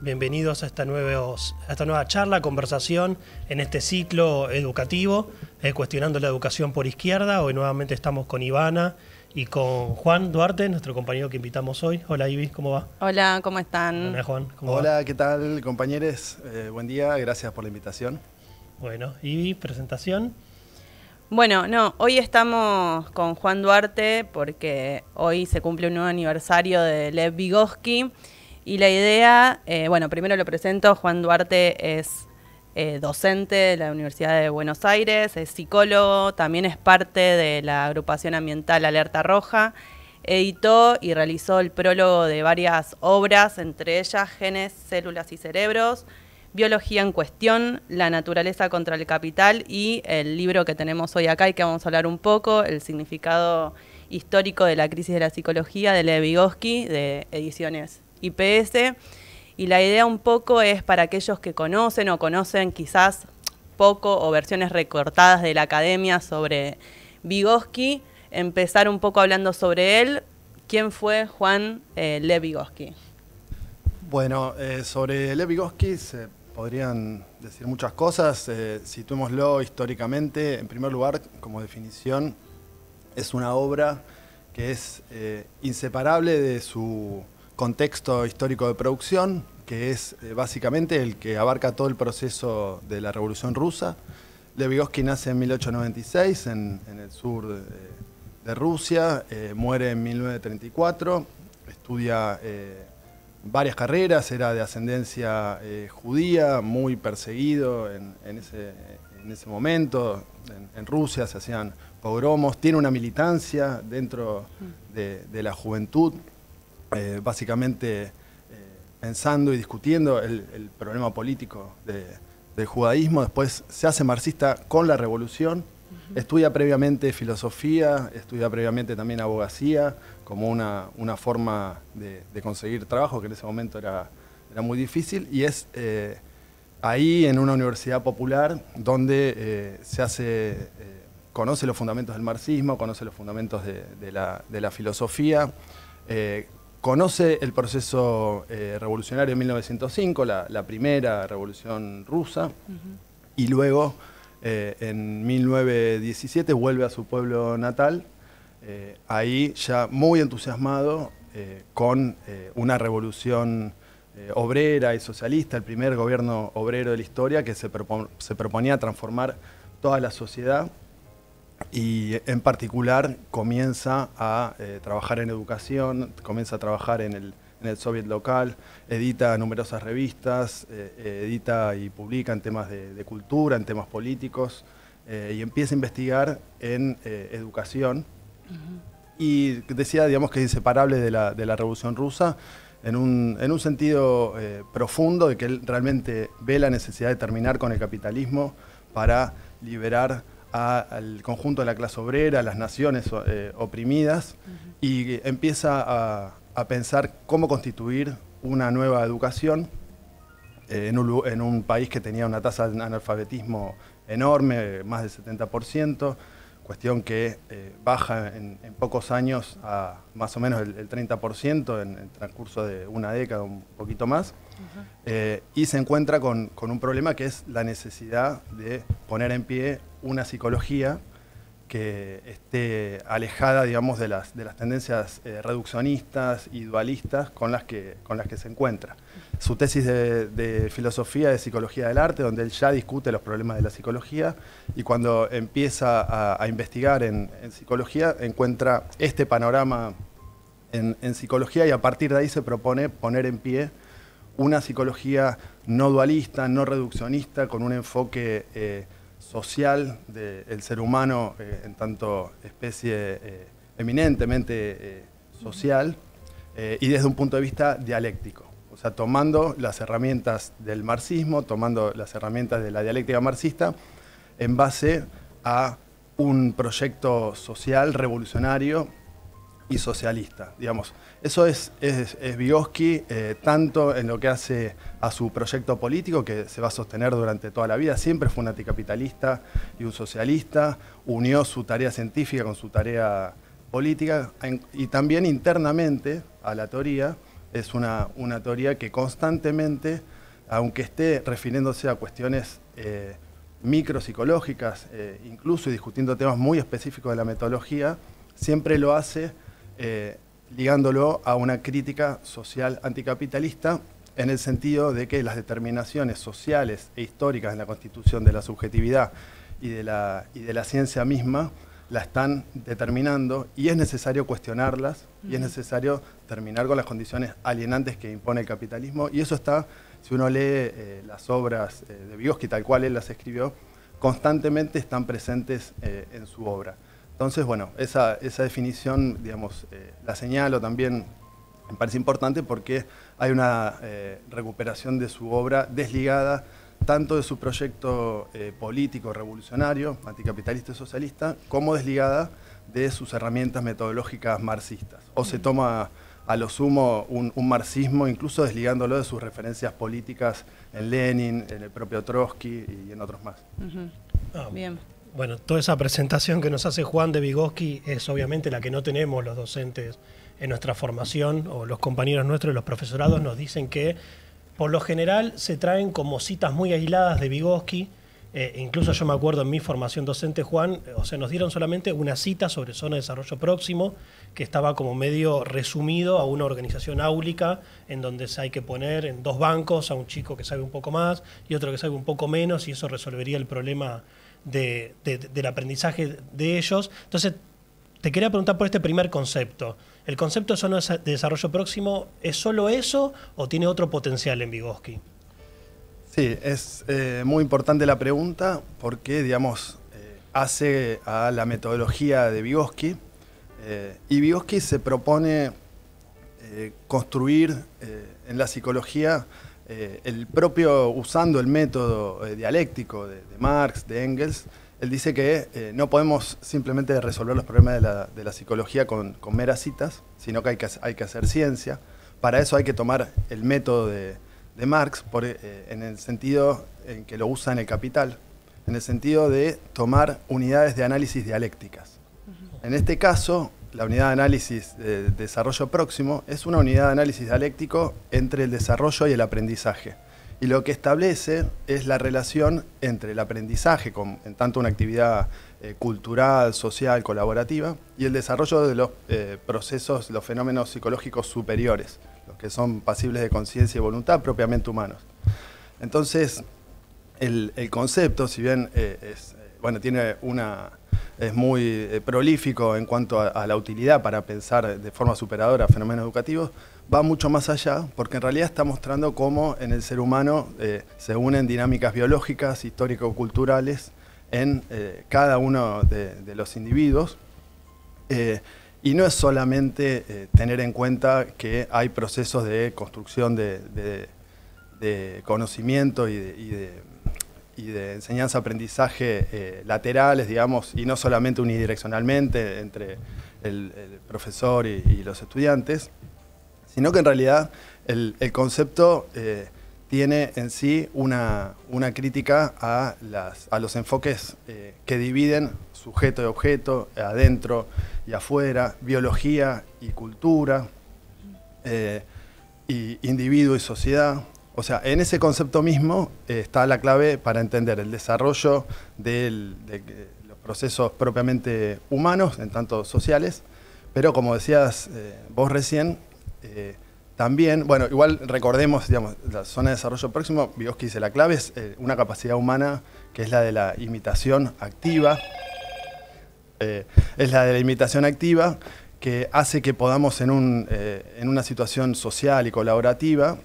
Bienvenidos a esta nueva charla, conversación en este ciclo educativo, cuestionando la educación por izquierda. Hoy nuevamente estamos con Ivana y con Juan Duarte, nuestro compañero que invitamos hoy. Hola Ivi, ¿cómo va? Hola, ¿cómo están? Hola Juan, ¿cómo va? Hola, ¿qué tal compañeros? Buen día, gracias por la invitación. Bueno, Ivi, presentación. Bueno, hoy estamos con Juan Duarte porque hoy se cumple un nuevo aniversario de Lev Vygotsky y la idea, primero lo presento. Juan Duarte es docente de la Universidad de Buenos Aires, es psicólogo, también es parte de la agrupación ambiental Alerta Roja, editó y realizó el prólogo de varias obras, entre ellas Genes, Células y Cerebros, Biología en Cuestión, La Naturaleza contra el Capital y el libro que tenemos hoy acá y que vamos a hablar un poco, El significado histórico de la crisis de la psicología de Lev Vygotsky, de Ediciones IPS. Y la idea un poco es para aquellos que conocen o conocen quizás poco o versiones recortadas de la academia sobre Vygotsky, empezar un poco hablando sobre él. ¿Quién fue Juan Lev Vygotsky? Bueno, sobre Lev Vygotsky se podrían decir muchas cosas. Situémoslo históricamente. En primer lugar, como definición, es una obra que es inseparable de su contexto histórico de producción, que es básicamente el que abarca todo el proceso de la Revolución Rusa. Lev Vygotsky nace en 1896 en el sur de Rusia, muere en 1934, estudia varias carreras, era de ascendencia judía, muy perseguido en ese momento. En Rusia se hacían pogromos, tiene una militancia dentro de la juventud, básicamente pensando y discutiendo el problema político del judaísmo. Después se hace marxista con la revolución, estudia previamente filosofía, estudia previamente también abogacía, como una forma de conseguir trabajo, que en ese momento era muy difícil, y es ahí en una universidad popular donde conoce los fundamentos del marxismo, conoce los fundamentos de la filosofía, conoce el proceso revolucionario de 1905, la primera revolución rusa, y luego en 1917 vuelve a su pueblo natal, ahí ya muy entusiasmado con una revolución obrera y socialista, el primer gobierno obrero de la historia que se proponía transformar toda la sociedad. Y en particular comienza a trabajar en educación, comienza a trabajar en el soviet local, edita numerosas revistas, edita y publica en temas de cultura, en temas políticos, y empieza a investigar en educación. Y decía, digamos, que es inseparable de la Revolución Rusa en un sentido profundo, de que él realmente ve la necesidad de terminar con el capitalismo para liberar al conjunto de la clase obrera, a las naciones oprimidas, y empieza a pensar cómo constituir una nueva educación en un país que tenía una tasa de analfabetismo enorme, más del 70%, cuestión que baja en pocos años a más o menos el 30% en el transcurso de una década, un poquito más. Y se encuentra con un problema que es la necesidad de poner en pie una psicología que esté alejada, digamos, de las tendencias reduccionistas y dualistas con las que se encuentra. Su tesis de filosofía de psicología del arte, donde él ya discute los problemas de la psicología, y cuando empieza a investigar en psicología, encuentra este panorama en psicología, y a partir de ahí se propone poner en pie una psicología no dualista, no reduccionista, con un enfoque social del ser humano en tanto especie eminentemente social, y desde un punto de vista dialéctico. O sea, tomando las herramientas del marxismo, tomando las herramientas de la dialéctica marxista, en base a un proyecto social revolucionario y socialista, digamos. Eso es Vygotsky, tanto en lo que hace a su proyecto político, que se va a sostener durante toda la vida. Siempre fue un anticapitalista y un socialista, unió su tarea científica con su tarea política, y también internamente a la teoría es una teoría que constantemente, aunque esté refiriéndose a cuestiones micropsicológicas, incluso discutiendo temas muy específicos de la metodología, siempre lo hace ligándolo a una crítica social anticapitalista, en el sentido de que las determinaciones sociales e históricas en la constitución de la subjetividad y de la ciencia misma la están determinando, y es necesario cuestionarlas, y es necesario terminar con las condiciones alienantes que impone el capitalismo, y eso está, si uno lee las obras de Vygotsky tal cual él las escribió, constantemente están presentes en su obra. Entonces, bueno, esa definición, digamos, la señalo también, me parece importante porque hay una recuperación de su obra desligada tanto de su proyecto político revolucionario, anticapitalista y socialista, como desligada de sus herramientas metodológicas marxistas. O se toma a lo sumo un marxismo, incluso desligándolo de sus referencias políticas en Lenin, en el propio Trotsky y en otros más. Bien. Bueno, toda esa presentación que nos hace Juan de Vygotsky es obviamente la que no tenemos los docentes en nuestra formación, o los compañeros nuestros, los profesorados nos dicen que por lo general se traen como citas muy aisladas de Vygotsky. Incluso yo me acuerdo en mi formación docente, Juan, o sea, nos dieron solamente una cita sobre zona de desarrollo próximo, que estaba como medio resumido a una organización áulica, en donde hay que poner en 2 bancos a un chico que sabe un poco más y otro que sabe un poco menos, y eso resolvería el problema del aprendizaje de ellos. Entonces, te quería preguntar por este primer concepto. ¿El concepto de zona de desarrollo próximo es solo eso o tiene otro potencial en Vygotsky? Sí, es muy importante la pregunta porque, digamos, hace a la metodología de Vygotsky, y Vygotsky se propone construir en la psicología el propio, usando el método dialéctico de Marx, de Engels. Él dice que no podemos simplemente resolver los problemas de la psicología con meras citas, sino que hay que hacer ciencia. Para eso hay que tomar el método de Marx en el sentido en que lo usa en El Capital, en el sentido de tomar unidades de análisis dialécticas. En este caso, la unidad de análisis de desarrollo próximo es una unidad de análisis dialéctico entre el desarrollo y el aprendizaje. Y lo que establece es la relación entre el aprendizaje, en tanto una actividad cultural, social, colaborativa, y el desarrollo de los procesos, los fenómenos psicológicos superiores, los que son pasibles de conciencia y voluntad propiamente humanos. Entonces, el concepto, si bien es muy prolífico en cuanto a la utilidad para pensar de forma superadora fenómenos educativos, va mucho más allá, porque en realidad está mostrando cómo en el ser humano se unen dinámicas biológicas, histórico-culturales, en cada uno de los individuos. Y no es solamente tener en cuenta que hay procesos de construcción de conocimiento y de enseñanza-aprendizaje laterales, digamos, y no solamente unidireccionalmente entre el profesor y los estudiantes, sino que en realidad el concepto tiene en sí una crítica a los enfoques que dividen sujeto y objeto, adentro y afuera, biología y cultura, y individuo y sociedad. O sea, en ese concepto mismo está la clave para entender el desarrollo de los procesos propiamente humanos, en tanto sociales, pero como decías vos recién, también, bueno, igual recordemos, digamos, la zona de desarrollo próximo, Vygotsky dice la clave es una capacidad humana que es la de la imitación activa, que hace que podamos en una situación social y colaborativa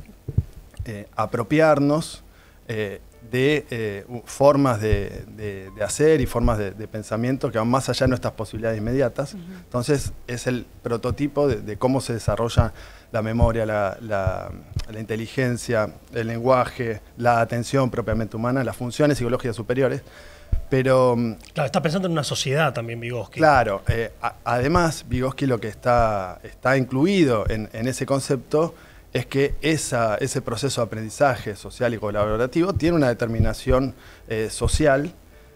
apropiarnos de formas de hacer y formas de pensamiento que van más allá de nuestras posibilidades inmediatas. Entonces es el prototipo de cómo se desarrolla la memoria, la inteligencia, el lenguaje, la atención propiamente humana, las funciones psicológicas superiores. Pero, claro, está pensando en una sociedad también Vygotsky. Claro, además Vygotsky lo que está incluido en ese concepto es que ese proceso de aprendizaje social y colaborativo tiene una determinación social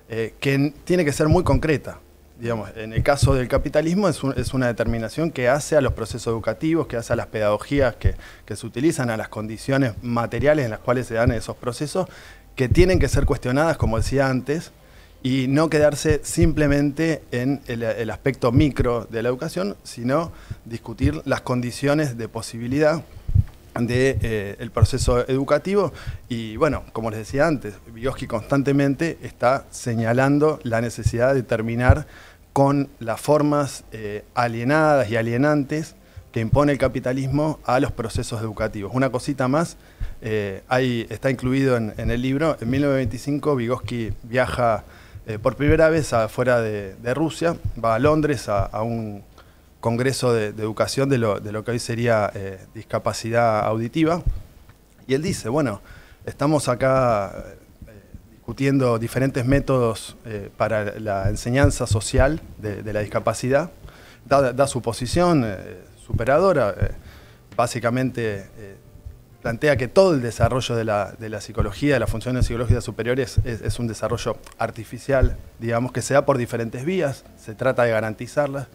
que tiene que ser muy concreta. digamos, en el caso del capitalismo es una determinación que hace a los procesos educativos, que hace a las pedagogías que se utilizan, a las condiciones materiales en las cuales se dan esos procesos, que tienen que ser cuestionadas, como decía antes, y no quedarse simplemente en el aspecto micro de la educación, sino discutir las condiciones de posibilidad del proceso educativo. Y bueno, como les decía antes, Vygotsky constantemente está señalando la necesidad de terminar con las formas alienadas y alienantes que impone el capitalismo a los procesos educativos. Una cosita más, está incluido en el libro. En 1925 Vygotsky viaja por primera vez afuera de Rusia, va a Londres a un congreso de educación de lo que hoy sería discapacidad auditiva, y él dice, bueno, estamos acá discutiendo diferentes métodos para la enseñanza social de la discapacidad, da su posición superadora, básicamente plantea que todo el desarrollo de la psicología, de las funciones psicológicas superiores, es un desarrollo artificial, digamos, que se da por diferentes vías, se trata de garantizarlas,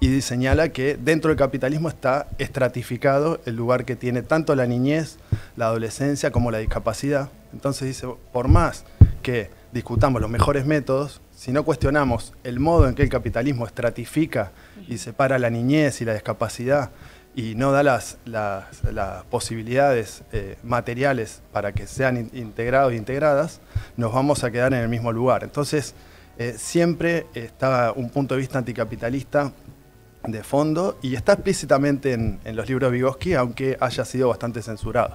y señala que dentro del capitalismo está estratificado el lugar que tiene tanto la niñez, la adolescencia, como la discapacidad. Entonces dice, por más que discutamos los mejores métodos, si no cuestionamos el modo en que el capitalismo estratifica y separa la niñez y la discapacidad, y no da las posibilidades materiales para que sean integrados e integradas, nos vamos a quedar en el mismo lugar. Entonces, siempre está un punto de vista anticapitalista de fondo, y está explícitamente en los libros de Vygotsky, aunque haya sido bastante censurado.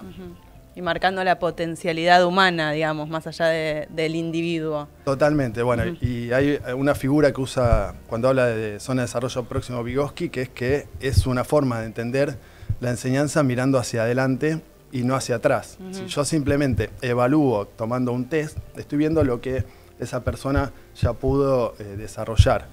Y marcando la potencialidad humana, digamos, más allá del individuo. Totalmente, bueno, y hay una figura que usa cuando habla de zona de desarrollo próximo Vygotsky, que es una forma de entender la enseñanza mirando hacia adelante y no hacia atrás. Si yo simplemente evalúo tomando un test, estoy viendo lo que esa persona ya pudo desarrollar.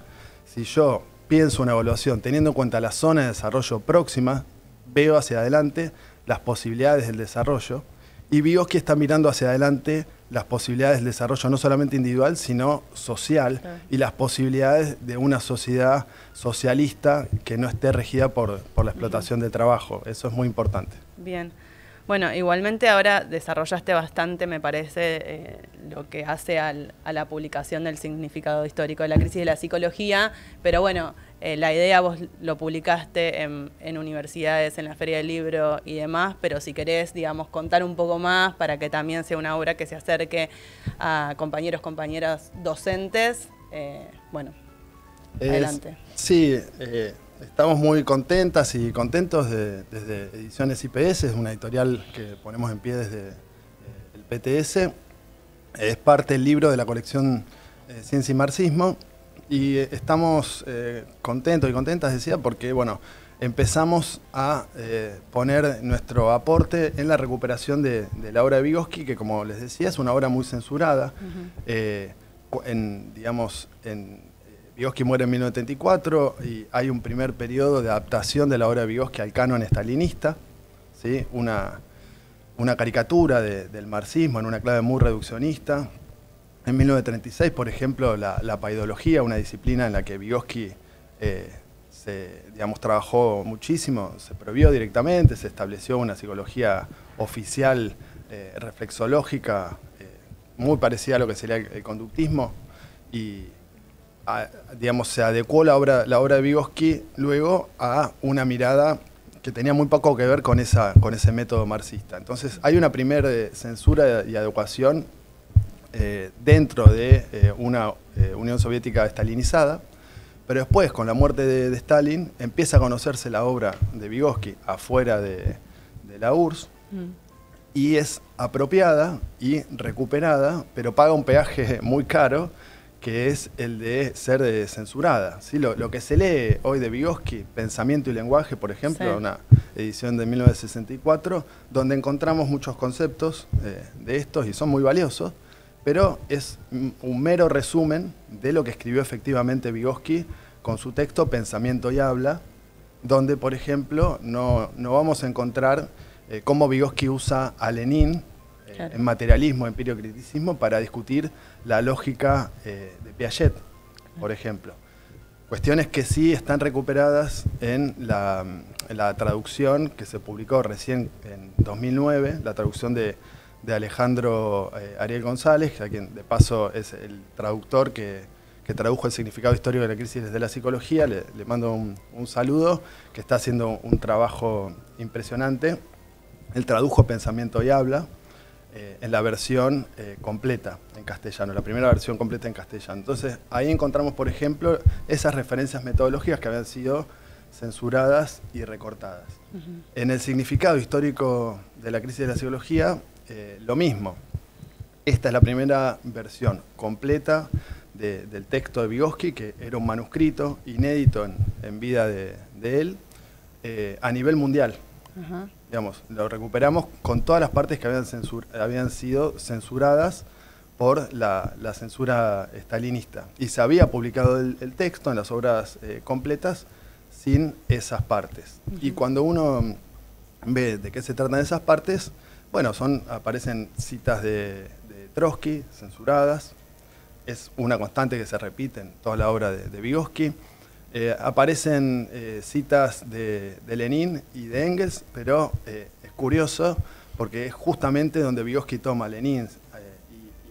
Si yo pienso una evaluación teniendo en cuenta la zona de desarrollo próxima, veo hacia adelante las posibilidades del desarrollo, y Vygotsky está mirando hacia adelante las posibilidades del desarrollo no solamente individual, sino social, claro, y las posibilidades de una sociedad socialista que no esté regida por la explotación del trabajo. Eso es muy importante. Bien. Bueno, igualmente ahora desarrollaste bastante, me parece, lo que hace a la publicación del significado histórico de la crisis de la psicología, pero bueno, la idea vos lo publicaste en universidades, en la Feria del Libro y demás, pero si querés, digamos, contar un poco más para que también sea una obra que se acerque a compañeros, compañeras docentes, bueno, adelante. Sí, estamos muy contentas y contentos desde Ediciones IPS, es una editorial que ponemos en pie desde el PTS. Es parte del libro de la colección Ciencia y Marxismo, y estamos contentos y contentas, decía, porque bueno, empezamos a poner nuestro aporte en la recuperación de la obra de Vygotsky, que como les decía es una obra muy censurada. Vygotsky muere en 1934 y hay un primer periodo de adaptación de la obra de Vygotsky al canon estalinista, ¿sí? Una caricatura del marxismo en una clave muy reduccionista. En 1936, por ejemplo, la paidología, una disciplina en la que Vygotsky trabajó muchísimo, se prohibió directamente, se estableció una psicología oficial reflexológica muy parecida a lo que sería el conductismo, y se adecuó la obra de Vygotsky luego a una mirada que tenía muy poco que ver con ese método marxista. Entonces hay una primera censura y adecuación dentro de una Unión Soviética estalinizada, pero después, con la muerte de Stalin, empieza a conocerse la obra de Vygotsky afuera de la URSS, y es apropiada y recuperada, pero paga un peaje muy caro, que es el de ser censurada, ¿sí? Lo que se lee hoy de Vygotsky, Pensamiento y Lenguaje, por ejemplo, sí, una edición de 1964, donde encontramos muchos conceptos de estos, y son muy valiosos, pero es un mero resumen de lo que escribió efectivamente Vygotsky con su texto Pensamiento y Habla, donde, por ejemplo, no vamos a encontrar cómo Vygotsky usa a Lenin, claro, en materialismo, empirio-criticismo, para discutir la lógica de Piaget, por ejemplo. Cuestiones que sí están recuperadas en la traducción que se publicó recién en 2009, la traducción de Alejandro Ariel González, a quien de paso es el traductor que tradujo el significado histórico de la crisis de la psicología. Le mando un saludo, que está haciendo un trabajo impresionante. Él tradujo Pensamiento y Habla en la versión completa en castellano, la primera versión completa en castellano. Entonces ahí encontramos, por ejemplo, esas referencias metodológicas que habían sido censuradas y recortadas. En el significado histórico de la crisis de la psicología, lo mismo. Esta es la primera versión completa del texto de Vygotsky, que era un manuscrito inédito en vida de él, a nivel mundial. Digamos, lo recuperamos con todas las partes que habían sido censuradas por la censura stalinista. Y se había publicado el texto en las obras completas sin esas partes. Y cuando uno ve de qué se tratan esas partes, bueno, aparecen citas de Trotsky, censuradas. Es una constante que se repite en toda la obra de Vygotsky. Aparecen citas de Lenin y de Engels, pero es curioso porque es justamente donde Vygotsky toma a Lenin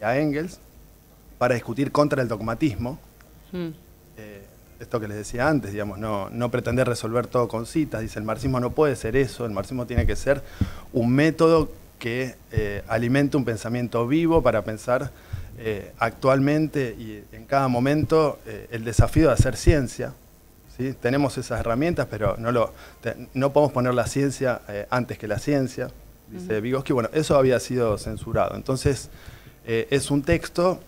y a Engels para discutir contra el dogmatismo. Esto que les decía antes, digamos, no pretender resolver todo con citas. Dice, el marxismo no puede ser eso, el marxismo tiene que ser un método que alimente un pensamiento vivo para pensar actualmente y en cada momento el desafío de hacer ciencia. ¿Sí? Tenemos esas herramientas, pero no podemos poner la ciencia antes que la ciencia, dice Vygotsky. Bueno, eso había sido censurado. Entonces, es un texto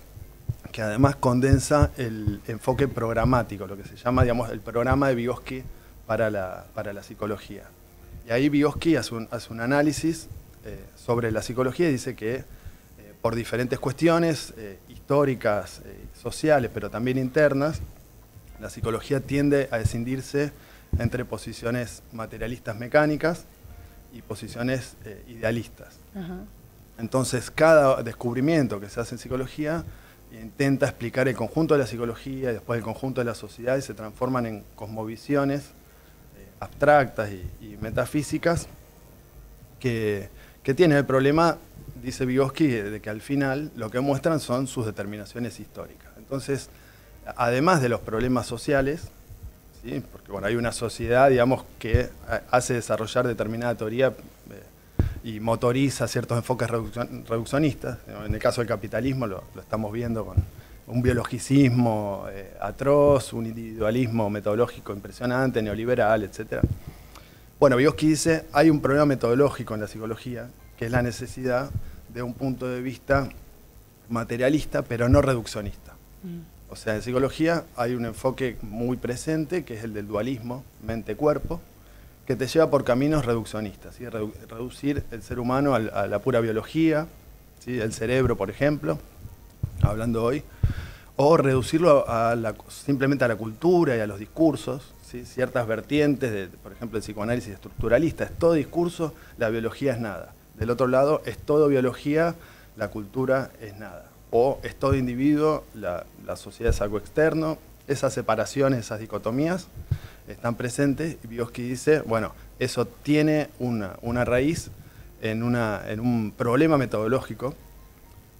que además condensa el enfoque programático, lo que se llama, digamos, el programa de Vygotsky para la psicología. Y ahí Vygotsky hace un análisis sobre la psicología y dice que por diferentes cuestiones históricas, sociales, pero también internas, la psicología tiende a escindirse entre posiciones materialistas mecánicas y posiciones idealistas. Entonces, cada descubrimiento que se hace en psicología intenta explicar el conjunto de la psicología y después el conjunto de la sociedad y se transforman en cosmovisiones abstractas y metafísicas que tienen el problema, dice Vygotsky, de que al final lo que muestran son sus determinaciones históricas. Entonces, además de los problemas sociales, ¿sí? Porque bueno, hay una sociedad, digamos, que hace desarrollar determinada teoría y motoriza ciertos enfoques reduccionistas. En el caso del capitalismo lo estamos viendo con un biologicismo atroz, un individualismo metodológico impresionante, neoliberal, etc. Bueno, Vygotsky dice, hay un problema metodológico en la psicología, que es la necesidad de un punto de vista materialista, pero no reduccionista. O sea, en psicología hay un enfoque muy presente, que es el del dualismo, mente-cuerpo, que te lleva por caminos reduccionistas, ¿sí? Reducir el ser humano a la pura biología, ¿sí? El cerebro, por ejemplo, hablando hoy, o reducirlo simplemente a la cultura y a los discursos, ¿sí? Ciertas vertientes, por ejemplo, el psicoanálisis estructuralista, es todo discurso, la biología es nada. Del otro lado, es todo biología, la cultura es nada. O es todo individuo, la sociedad es algo externo. Esas separaciones, esas dicotomías están presentes y Vygotsky dice, bueno, eso tiene una raíz en un problema metodológico.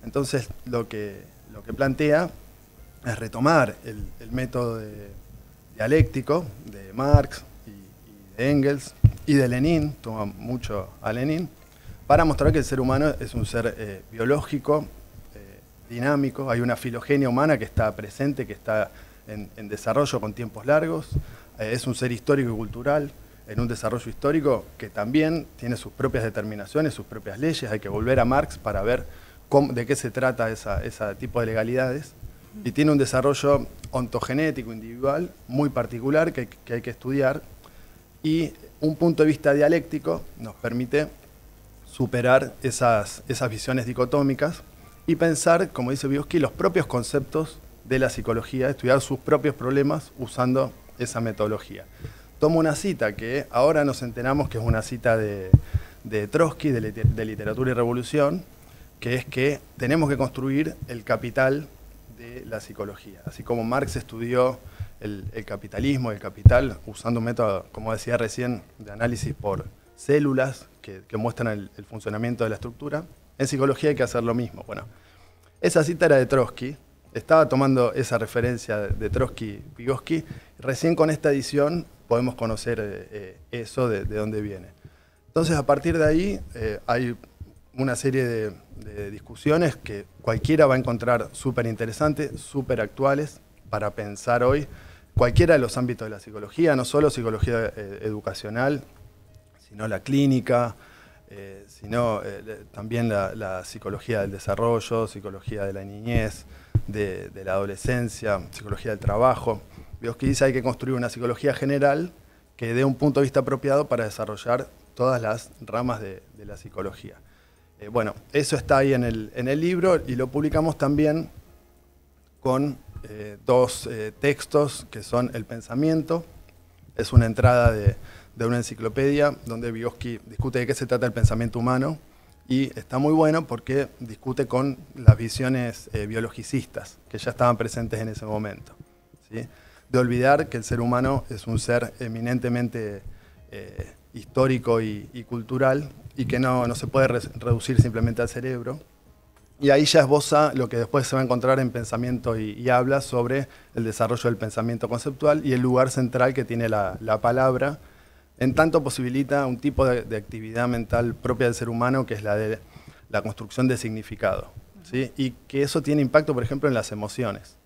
Entonces lo que plantea es retomar el método dialéctico de Marx y de Engels y de Lenin, toma mucho a Lenin, para mostrar que el ser humano es un ser biológico, dinámico. Hay una filogenia humana que está presente, que está en desarrollo con tiempos largos. Es un ser histórico y cultural, en un desarrollo histórico que también tiene sus propias determinaciones, sus propias leyes. Hay que volver a Marx para ver de qué se trata ese tipo de legalidades. Y tiene un desarrollo ontogenético, individual, muy particular que hay que estudiar. Y un punto de vista dialéctico nos permite superar esas visiones dicotómicas y pensar, como dice Vygotsky, los propios conceptos de la psicología, estudiar sus propios problemas usando esa metodología. Tomo una cita que ahora nos enteramos que es una cita de Trotsky, de Literatura y Revolución, que es que tenemos que construir el capital de la psicología. Así como Marx estudió el capitalismo, el capital, usando un método, como decía recién, de análisis por células que muestran el funcionamiento de la estructura. En psicología hay que hacer lo mismo. Bueno, esa cita era de Trotsky, estaba tomando esa referencia de Trotsky-Vygotsky. Recién con esta edición podemos conocer eso de dónde viene. Entonces, a partir de ahí, hay una serie de discusiones que cualquiera va a encontrar súper interesantes, súper actuales para pensar hoy cualquiera de los ámbitos de la psicología, no solo psicología educacional, sino la clínica, sino también la psicología del desarrollo, psicología de la niñez, de la adolescencia, psicología del trabajo. Vygotsky dice que hay que construir una psicología general que dé un punto de vista apropiado para desarrollar todas las ramas de la psicología. Bueno, eso está ahí en el libro y lo publicamos también con dos textos que son El pensamiento, es una entrada de una enciclopedia donde Vygotsky discute de qué se trata el pensamiento humano y está muy bueno porque discute con las visiones biologicistas que ya estaban presentes en ese momento, ¿sí? De olvidar que el ser humano es un ser eminentemente histórico y cultural y que no se puede reducir simplemente al cerebro. Y ahí ya esboza lo que después se va a encontrar en Pensamiento y habla sobre el desarrollo del pensamiento conceptual y el lugar central que tiene la palabra, en tanto posibilita un tipo de actividad mental propia del ser humano que es la de la construcción de significado, ¿sí? Y que eso tiene impacto, por ejemplo, en las emociones,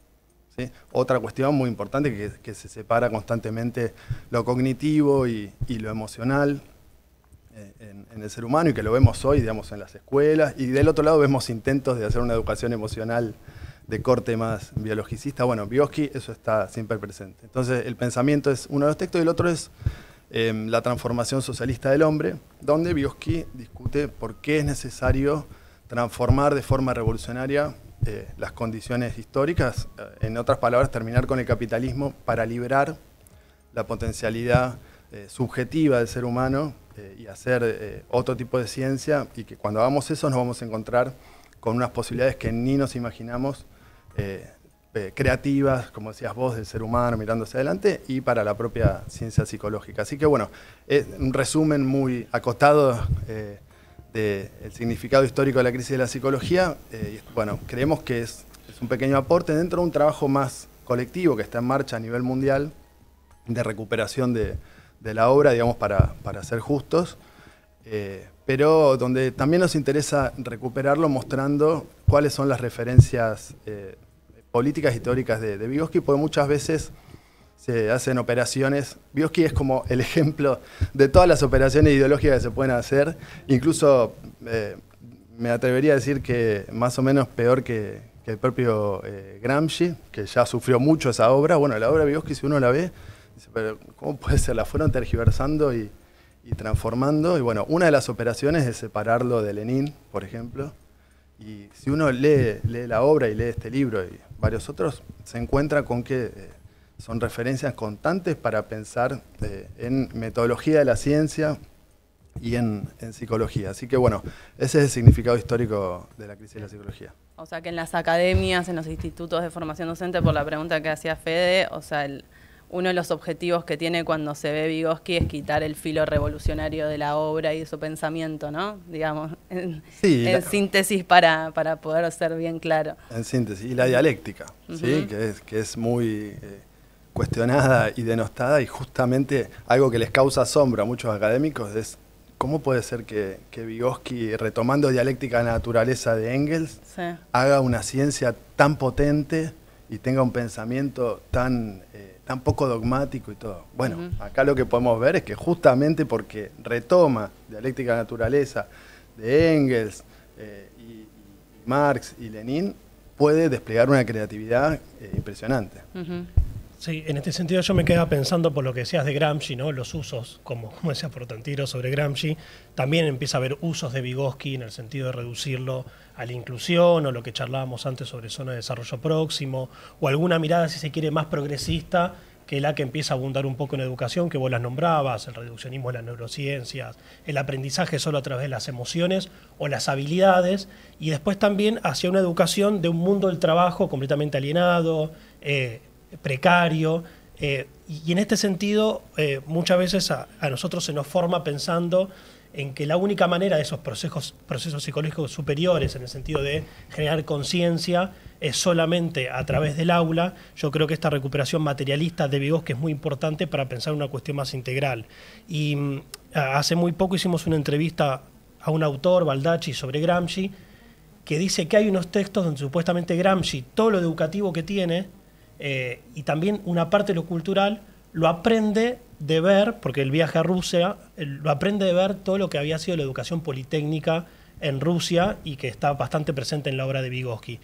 ¿sí? Otra cuestión muy importante que se separa constantemente lo cognitivo y lo emocional en el ser humano y que lo vemos hoy, digamos, en las escuelas, y del otro lado vemos intentos de hacer una educación emocional de corte más biologicista. Bueno, Vygotsky eso está siempre presente. Entonces el pensamiento es uno de los textos y el otro es La transformación socialista del hombre, donde Vygotsky discute por qué es necesario transformar de forma revolucionaria las condiciones históricas, en otras palabras, terminar con el capitalismo para liberar la potencialidad subjetiva del ser humano y hacer otro tipo de ciencia, y que cuando hagamos eso nos vamos a encontrar con unas posibilidades que ni nos imaginamos, creativas, como decías vos, del ser humano mirando hacia adelante y para la propia ciencia psicológica. Así que bueno, un resumen muy acotado del significado histórico de la crisis de la psicología. Bueno, creemos que es un pequeño aporte dentro de un trabajo más colectivo que está en marcha a nivel mundial de recuperación de la obra, digamos, para ser justos, pero donde también nos interesa recuperarlo mostrando cuáles son las referencias políticas y teóricas de Vygotsky, porque muchas veces se hacen operaciones. Vygotsky es como el ejemplo de todas las operaciones ideológicas que se pueden hacer, incluso me atrevería a decir que más o menos peor que el propio Gramsci, que ya sufrió mucho esa obra. Bueno, la obra de Vygotsky, si uno la ve, dice, pero ¿cómo puede ser? La fueron tergiversando y transformando. Y bueno, una de las operaciones es separarlo de Lenin, por ejemplo. Y si uno lee la obra y lee este libro y varios otros, se encuentra con que son referencias constantes para pensar en metodología de la ciencia y en psicología. Así que bueno, ese es el significado histórico de la crisis de la psicología. O sea que en las academias, en los institutos de formación docente, por la pregunta que hacía Fede, o sea, uno de los objetivos que tiene cuando se ve Vygotsky es quitar el filo revolucionario de la obra y de su pensamiento, ¿no? Digamos, en síntesis para poder ser bien claro. En síntesis, y la dialéctica, ¿sí? Que es muy cuestionada y denostada, y justamente algo que les causa asombro a muchos académicos es cómo puede ser que Vygotsky, retomando dialéctica de la naturaleza de Engels, sí, haga una ciencia tan potente y tenga un pensamiento tan poco dogmático y todo. Bueno, acá lo que podemos ver es que justamente porque retoma dialéctica de la naturaleza de Engels y Marx y Lenin, puede desplegar una creatividad impresionante. Sí, en este sentido yo me quedaba pensando por lo que decías de Gramsci, ¿no? Los usos, como decía Portantiro sobre Gramsci, también empieza a haber usos de Vygotsky en el sentido de reducirlo a la inclusión, o lo que charlábamos antes sobre zona de desarrollo próximo, o alguna mirada, si se quiere, más progresista, que la que empieza a abundar un poco en educación, que vos las nombrabas, el reduccionismo de las neurociencias, el aprendizaje solo a través de las emociones o las habilidades, y después también hacia una educación de un mundo del trabajo completamente alienado, precario, Y en este sentido, muchas veces a nosotros se nos forma pensando en que la única manera de esos procesos psicológicos superiores, en el sentido de generar conciencia, es solamente a través del aula. Yo creo que esta recuperación materialista de Vygotsky es muy importante para pensar una cuestión más integral. Y hace muy poco hicimos una entrevista a un autor, Baldacci, sobre Gramsci, que dice que hay unos textos donde supuestamente Gramsci, todo lo educativo que tiene, y también una parte de lo cultural, lo aprende de ver, porque el viaje a Rusia, lo aprende de ver todo lo que había sido la educación politécnica en Rusia y que está bastante presente en la obra de Vygotsky.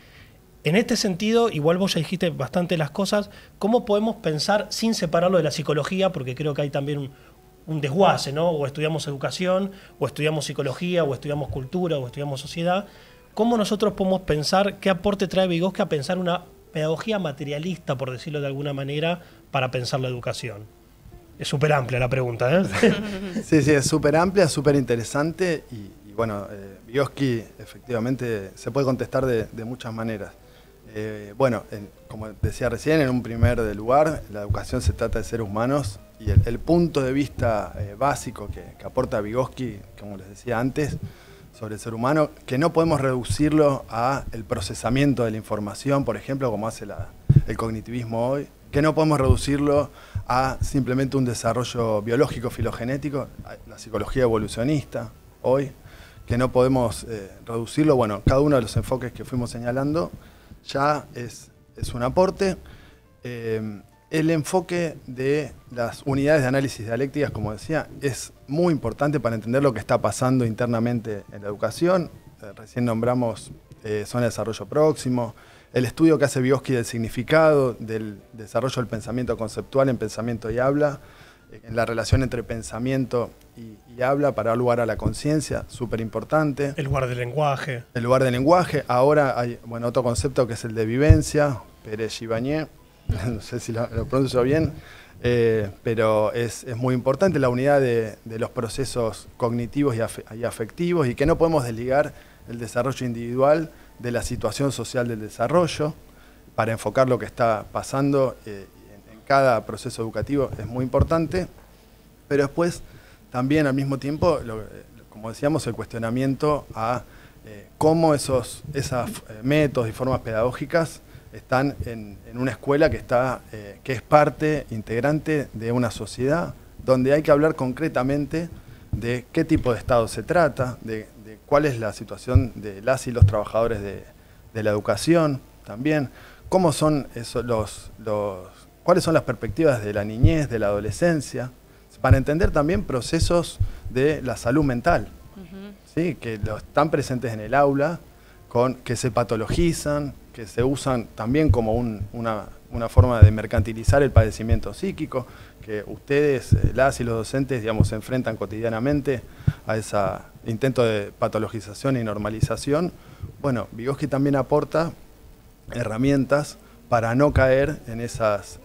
En este sentido, igual vos ya dijiste bastante las cosas, ¿cómo podemos pensar sin separarlo de la psicología? Porque creo que hay también un desguace, ¿no? O estudiamos educación, o estudiamos psicología, o estudiamos cultura, o estudiamos sociedad. ¿Cómo nosotros podemos pensar, qué aporte trae Vygotsky a pensar una pedagogía materialista, por decirlo de alguna manera, para pensar la educación? Es súper amplia la pregunta, ¿eh? Sí, es súper amplia, súper interesante y bueno, Vygotsky efectivamente se puede contestar de muchas maneras. Bueno, como decía recién, en un primer lugar, la educación se trata de seres humanos y el punto de vista básico que aporta Vygotsky, como les decía antes, sobre el ser humano, que no podemos reducirlo a el procesamiento de la información, por ejemplo, como hace el cognitivismo hoy, que no podemos reducirlo a simplemente un desarrollo biológico filogenético, la psicología evolucionista hoy, que no podemos reducirlo. Bueno, cada uno de los enfoques que fuimos señalando ya es un aporte. El enfoque de las unidades de análisis dialécticas, como decía, es muy importante para entender lo que está pasando internamente en la educación. Recién nombramos zona de desarrollo próximo, el estudio que hace Vygotsky del significado, del desarrollo del pensamiento conceptual en pensamiento y habla, en la relación entre pensamiento y habla para dar lugar a la conciencia, súper importante. El lugar del lenguaje. El lugar del lenguaje. Ahora hay otro concepto que es el de vivencia, Pérez Givagné, no sé si lo pronuncio bien, pero es muy importante la unidad de los procesos cognitivos y afectivos y que no podemos desligar el desarrollo individual de la situación social del desarrollo para enfocar lo que está pasando en cada proceso educativo es muy importante, pero después también al mismo tiempo, como decíamos, el cuestionamiento a cómo esos métodos y formas pedagógicas están en una escuela que es parte integrante de una sociedad, donde hay que hablar concretamente de qué tipo de Estado se trata, de cuál es la situación de las y los trabajadores de la educación también, cómo son cuáles son las perspectivas de la niñez, de la adolescencia, para entender también procesos de la salud mental, ¿sí? Que están presentes en el aula, que se patologizan, que se usan también como una forma de mercantilizar el padecimiento psíquico, que ustedes, las y los docentes, digamos, se enfrentan cotidianamente a ese intento de patologización y normalización. Bueno, Vygotsky también aporta herramientas para no caer en esas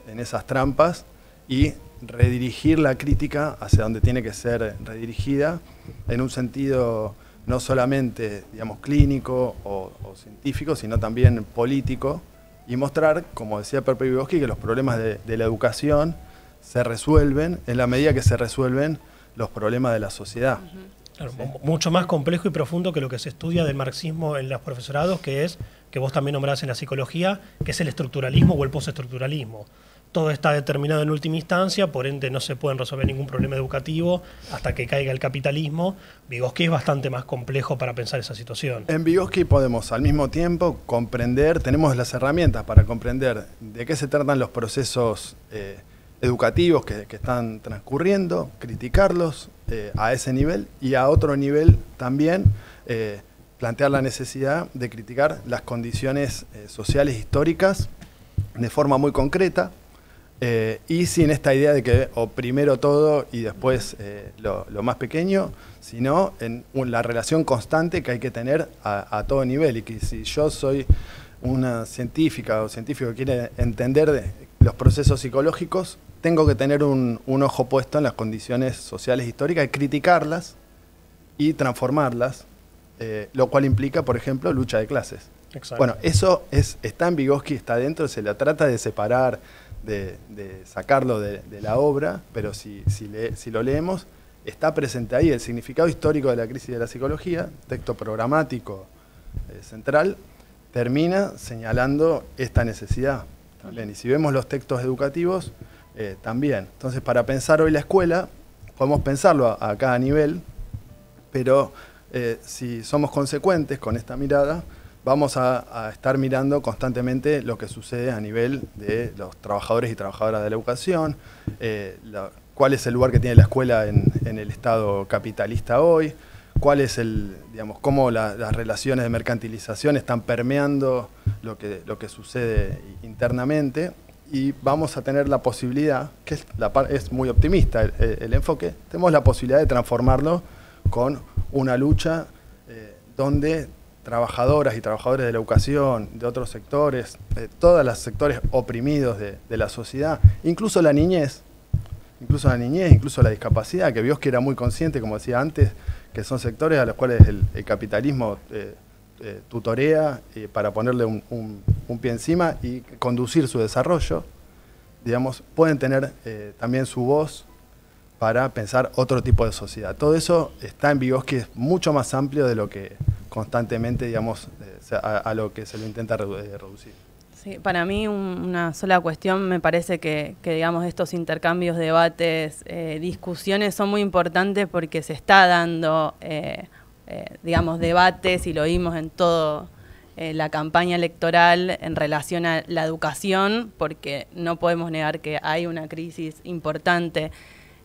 trampas y redirigir la crítica hacia donde tiene que ser redirigida en un sentido no solamente, digamos, clínico o científico, sino también político, y mostrar, como decía Pepe Vygotsky, que los problemas de la educación se resuelven en la medida que se resuelven los problemas de la sociedad. Claro, ¿sí? Mucho más complejo y profundo que lo que se estudia del marxismo en los profesorados, que vos también nombrás en la psicología, que es el estructuralismo o el postestructuralismo. Todo está determinado en última instancia, por ende no se pueden resolver ningún problema educativo hasta que caiga el capitalismo. Vygotsky es bastante más complejo para pensar esa situación. En Vygotsky podemos al mismo tiempo comprender, tenemos las herramientas para comprender de qué se tratan los procesos educativos que están transcurriendo, criticarlos a ese nivel y a otro nivel también plantear la necesidad de criticar las condiciones sociales históricas de forma muy concreta. Y sin esta idea de que o primero todo y después lo más pequeño, sino en la relación constante que hay que tener a todo nivel. Y que si yo soy una científica o científico que quiere entender los procesos psicológicos, tengo que tener un ojo puesto en las condiciones sociales históricas y criticarlas y transformarlas, lo cual implica, por ejemplo, lucha de clases. Exacto. Bueno, eso está en Vygotsky, está dentro, se la trata de separar, de sacarlo de la obra, pero si lo leemos, está presente ahí el significado histórico de la crisis de la psicología, texto programático central, termina señalando esta necesidad también. Y si vemos los textos educativos, también. Entonces, para pensar hoy la escuela, podemos pensarlo a cada nivel, pero si somos consecuentes con esta mirada, vamos a estar mirando constantemente lo que sucede a nivel de los trabajadores y trabajadoras de la educación, cuál es el lugar que tiene la escuela en el Estado capitalista hoy, cuál es cómo las relaciones de mercantilización están permeando lo que sucede internamente, y vamos a tener la posibilidad, que es muy optimista el enfoque, tenemos la posibilidad de transformarlo con una lucha donde trabajadoras y trabajadores de la educación, de otros sectores, de todos los sectores oprimidos de la sociedad, incluso la niñez, incluso la discapacidad, que Vygotsky era muy consciente, como decía antes, que son sectores a los cuales el capitalismo tutorea para ponerle un pie encima y conducir su desarrollo, digamos, pueden tener también su voz para pensar otro tipo de sociedad. Todo eso está en Vygotsky, es mucho más amplio de lo que constantemente, digamos, a lo que se lo intenta reducir. Sí, para mí una sola cuestión, me parece que digamos, estos intercambios, debates, discusiones son muy importantes porque se está dando, digamos, debates, y lo vimos en todo la campaña electoral en relación a la educación, porque no podemos negar que hay una crisis importante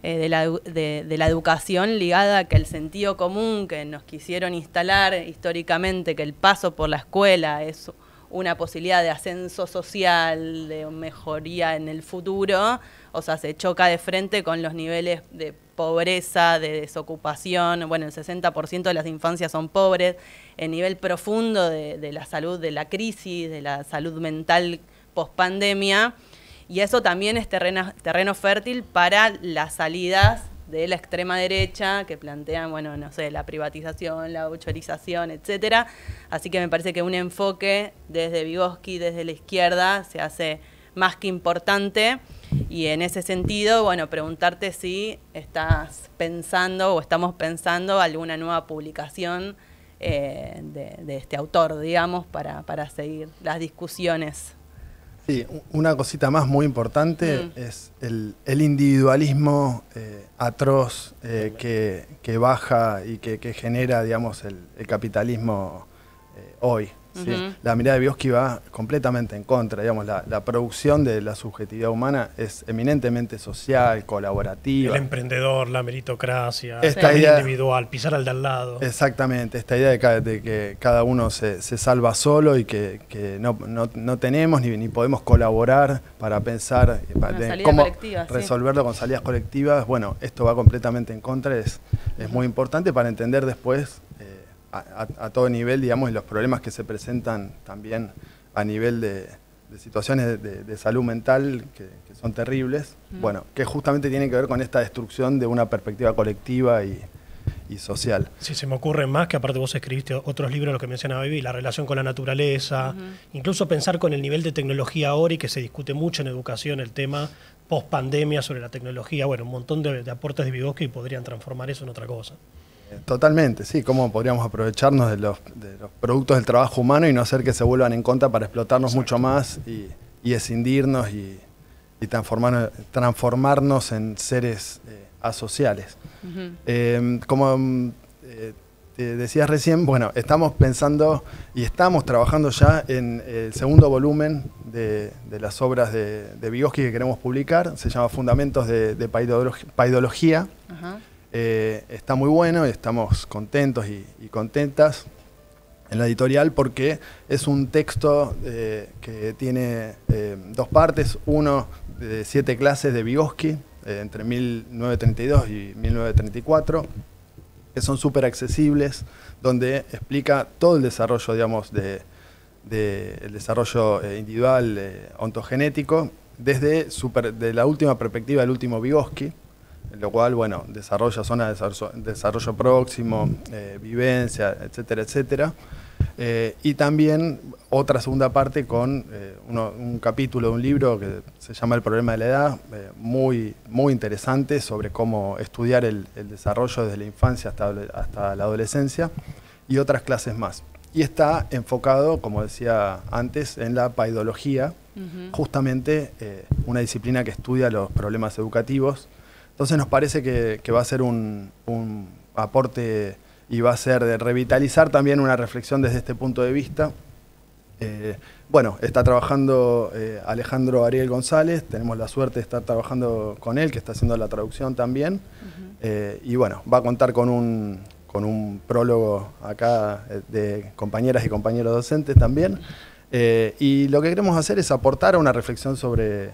de la educación ligada a que el sentido común que nos quisieron instalar históricamente, que el paso por la escuela es una posibilidad de ascenso social, de mejoría en el futuro, o sea, se choca de frente con los niveles de pobreza, de desocupación. Bueno, el 60% de las infancias son pobres, el nivel profundo de la salud, de la crisis, de la salud mental post-pandemia, y eso también es terreno fértil para las salidas de la extrema derecha que plantean, bueno, no sé, la privatización, la autorización, etcétera. Así que me parece que un enfoque desde Vygotsky, desde la izquierda, se hace más que importante. Y en ese sentido, bueno, preguntarte si estás pensando o estamos pensando alguna nueva publicación de este autor, digamos, para seguir las discusiones. Sí, una cosita más muy importante es el individualismo atroz que baja y que genera, digamos, el capitalismo hoy. ¿Sí? La mirada de Vygotsky va completamente en contra, digamos, la producción de la subjetividad humana es eminentemente social, colaborativa. El emprendedor, la meritocracia, esta el idea individual, pisar al de al lado. Exactamente, esta idea de que cada uno se salva solo y que no tenemos ni podemos colaborar para pensar cómo resolverlo con salidas colectivas. Bueno, esto va completamente en contra, es muy importante para entender después a todo nivel, digamos, los problemas que se presentan también a nivel de situaciones de salud mental que son terribles, bueno, que justamente tienen que ver con esta destrucción de una perspectiva colectiva y social. Sí, se me ocurre más que aparte vos escribiste otros libros, lo que mencionaba Vivi, la relación con la naturaleza, incluso pensar con el nivel de tecnología ahora, y que se discute mucho en educación el tema post pandemia sobre la tecnología. Bueno, un montón de aportes de Vygotsky podrían transformar eso en otra cosa. Totalmente, sí, cómo podríamos aprovecharnos de los productos del trabajo humano y no hacer que se vuelvan en contra para explotarnos mucho más y escindirnos y transformarnos en seres asociales. Como te decías recién, bueno, estamos pensando y estamos trabajando ya en el segundo volumen de las obras de Vygotsky que queremos publicar, se llama Fundamentos de Paidología. Está muy bueno y estamos contentos y contentas en la editorial porque es un texto que tiene dos partes, uno de 7 clases de Vygotsky entre 1932 y 1934, que son súper accesibles, donde explica todo el desarrollo, digamos, el desarrollo individual ontogenético desde de la última perspectiva del último Vygotsky. lo cual, bueno, desarrolla zonas de desarrollo próximo, vivencia, etcétera, etcétera. Y también otra segunda parte con un capítulo de un libro que se llama El problema de la edad, muy interesante sobre cómo estudiar el desarrollo desde la infancia hasta la adolescencia y otras clases más. Y está enfocado, como decía antes, en la paidología, justamente una disciplina que estudia los problemas educativos. Entonces nos parece que va a ser un aporte y va a ser de revitalizar también una reflexión desde este punto de vista. Bueno, está trabajando Alejandro Ariel González, tenemos la suerte de estar trabajando con él, que está haciendo la traducción también. Y bueno, va a contar con un prólogo acá de compañeras y compañeros docentes también. Y lo que queremos hacer es aportar a una reflexión sobre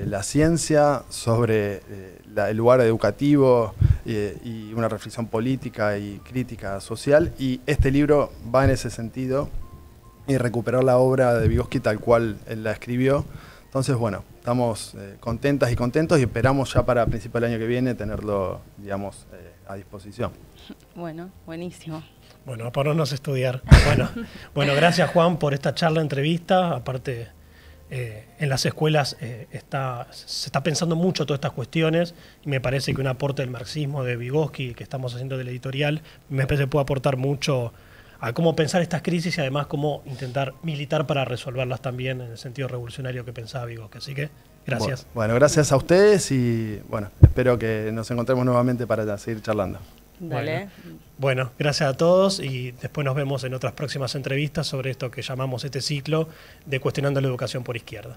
la ciencia, sobre el lugar educativo y una reflexión política y crítica social. Y este libro va en ese sentido y recuperar la obra de Vygotsky tal cual él la escribió. Entonces, bueno, estamos contentas y contentos y esperamos ya para principios del año que viene tenerlo, digamos, a disposición. Bueno, buenísimo. Bueno, a ponernos a estudiar. Bueno, gracias Juan por esta charla, entrevista. Aparte, en las escuelas se está pensando mucho todas estas cuestiones y me parece que un aporte del marxismo de Vygotsky que estamos haciendo de la editorial me parece que puede aportar mucho a cómo pensar estas crisis y además cómo intentar militar para resolverlas también en el sentido revolucionario que pensaba Vygotsky. Así que gracias. Bueno, gracias a ustedes y bueno, espero que nos encontremos nuevamente para seguir charlando. Dale. Bueno, gracias a todos y después nos vemos en otras próximas entrevistas sobre esto que llamamos este ciclo de Cuestionando la Educación por Izquierda.